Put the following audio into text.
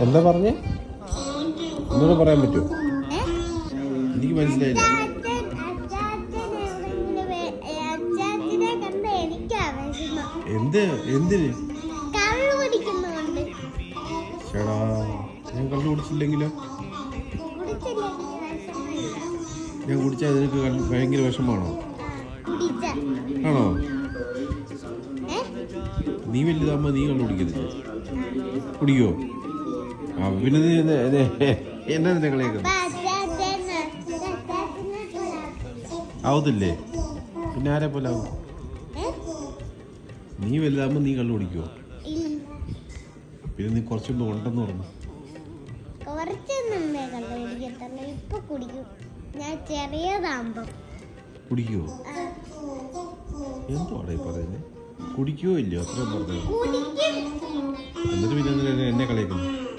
എന്താ പറഞ്ഞേ? ഒന്നുകൂടെ പറയാൻ പറ്റുമോ? എനിക്ക് മനസ്സിലായില്ല. എന്തിന്? ചേടാ, ഞാൻ കള്ളു കുടിച്ചില്ലെങ്കിലോ? ഞാൻ കുടിച്ചാൽ നിനക്ക് ഭയങ്കര വിഷമാണോ? ആണോ? നീ വലുതാകുമ്പോ നീ കള്ളു കുടിക്കരുത്. കുടിക്കോ? ആ പിന്നെ നീ എന്നാ നിന്നെ കളിയാക്കുന്നത്? ആവത്തില്ലേ? പിന്നെ ആരെ പോലെ ആവും? നീ വലുതാകുമ്പോ നീ കള്ളു കുടിക്കുവോ? പിന്നെ നീ കുറച്ചൊന്നും ഉണ്ടെന്ന് പറഞ്ഞു. കുടിക്കുവോ? എന്തോടെ പറയുന്നത്? കുടിക്കുവോ ഇല്ലയോ? അത്രയും പറഞ്ഞു. എന്നിട്ട് പിന്നെ എന്നെ കളിയാക്കുന്നു.